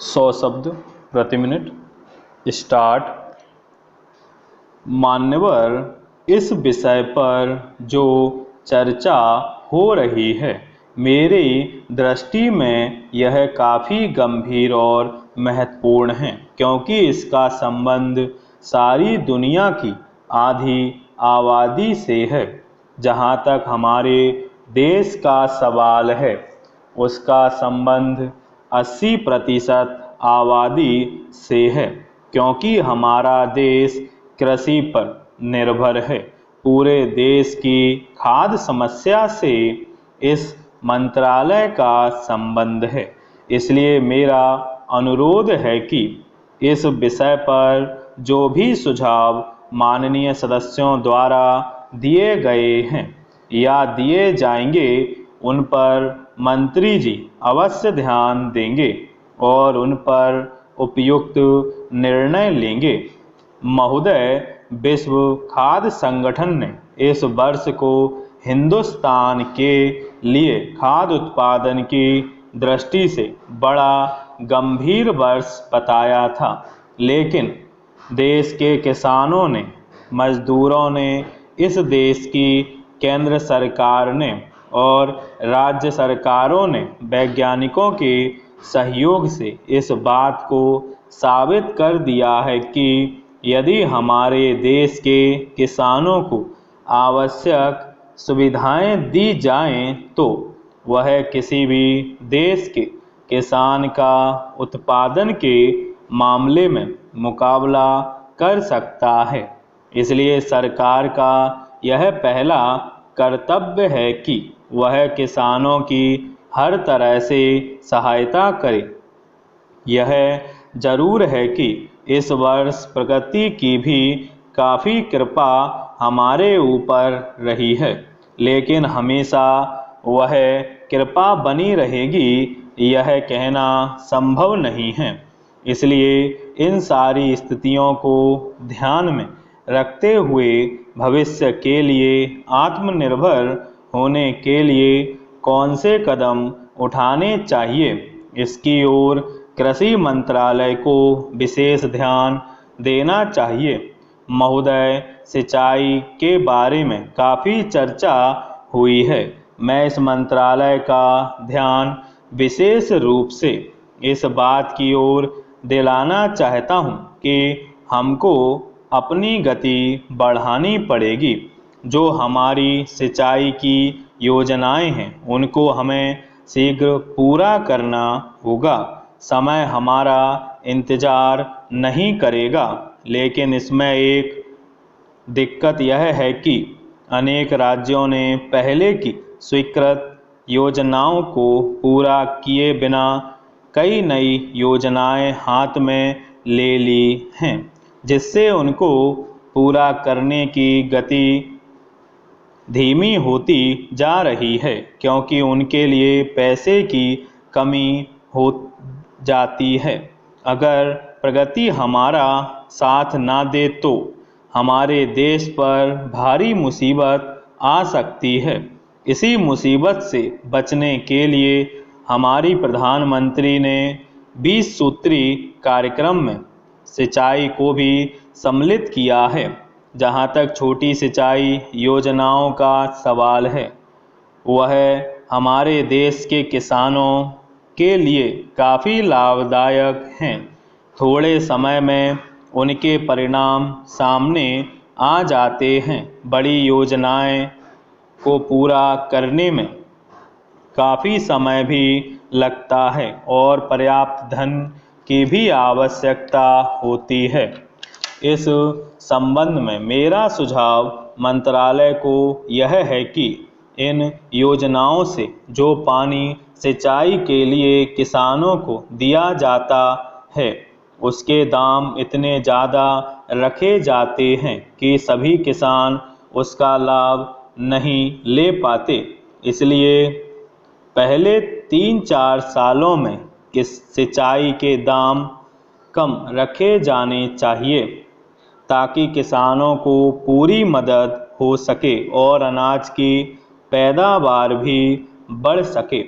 100 शब्द प्रति minute. Start. मान्यवर, इस विषय पर जो चर्चा हो रही है, मेरी दृष्टि में यह काफ़ी गंभीर और महत्वपूर्ण है, क्योंकि इसका संबंध सारी दुनिया की आधी आबादी से है। जहाँ तक हमारे देश का सवाल है, उसका संबंध 80% आबादी से है, क्योंकि हमारा देश कृषि पर निर्भर है। पूरे देश की खाद्य समस्या से इस मंत्रालय का संबंध है। इसलिए मेरा अनुरोध है कि इस विषय पर जो भी सुझाव माननीय सदस्यों द्वारा दिए गए हैं या दिए जाएंगे, उन पर मंत्री जी अवश्य ध्यान देंगे और उन पर उपयुक्त निर्णय लेंगे। महोदय, विश्व खाद्य संगठन ने इस वर्ष को हिंदुस्तान के लिए खाद्य उत्पादन की दृष्टि से बड़ा गंभीर वर्ष बताया था, लेकिन देश के किसानों ने, मजदूरों ने, इस देश की केंद्र सरकार ने और राज्य सरकारों ने वैज्ञानिकों के सहयोग से इस बात को साबित कर दिया है कि यदि हमारे देश के किसानों को आवश्यक सुविधाएं दी जाएं, तो वह किसी भी देश के किसान का उत्पादन के मामले में मुकाबला कर सकता है। इसलिए सरकार का यह पहला कर्तव्य है कि वह किसानों की हर तरह से सहायता करे। यह जरूर है कि इस वर्ष प्रकृति की भी काफ़ी कृपा हमारे ऊपर रही है, लेकिन हमेशा वह कृपा बनी रहेगी यह कहना संभव नहीं है। इसलिए इन सारी स्थितियों को ध्यान में रखते हुए भविष्य के लिए आत्मनिर्भर होने के लिए कौन से कदम उठाने चाहिए, इसकी ओर कृषि मंत्रालय को विशेष ध्यान देना चाहिए। महोदय, सिंचाई के बारे में काफ़ी चर्चा हुई है। मैं इस मंत्रालय का ध्यान विशेष रूप से इस बात की ओर दिलाना चाहता हूं कि हमको अपनी गति बढ़ानी पड़ेगी। जो हमारी सिंचाई की योजनाएं हैं, उनको हमें शीघ्र पूरा करना होगा। समय हमारा इंतज़ार नहीं करेगा, लेकिन इसमें एक दिक्कत यह है कि अनेक राज्यों ने पहले की स्वीकृत योजनाओं को पूरा किए बिना कई नई योजनाएं हाथ में ले ली हैं, जिससे उनको पूरा करने की गति धीमी होती जा रही है, क्योंकि उनके लिए पैसे की कमी हो जाती है। अगर प्रगति हमारा साथ ना दे तो हमारे देश पर भारी मुसीबत आ सकती है। इसी मुसीबत से बचने के लिए हमारी प्रधानमंत्री ने 20 सूत्री कार्यक्रम में सिंचाई को भी सम्मिलित किया है। जहाँ तक छोटी सिंचाई योजनाओं का सवाल है, वह हमारे देश के किसानों के लिए काफ़ी लाभदायक हैं। थोड़े समय में उनके परिणाम सामने आ जाते हैं। बड़ी योजनाएं को पूरा करने में काफ़ी समय भी लगता है और पर्याप्त धन की भी आवश्यकता होती है। इस संबंध में मेरा सुझाव मंत्रालय को यह है कि इन योजनाओं से जो पानी सिंचाई के लिए किसानों को दिया जाता है, उसके दाम इतने ज़्यादा रखे जाते हैं कि सभी किसान उसका लाभ नहीं ले पाते। इसलिए पहले 3-4 सालों में सिंचाई के दाम कम रखे जाने चाहिए, ताकि किसानों को पूरी मदद हो सके और अनाज की पैदावार भी बढ़ सके।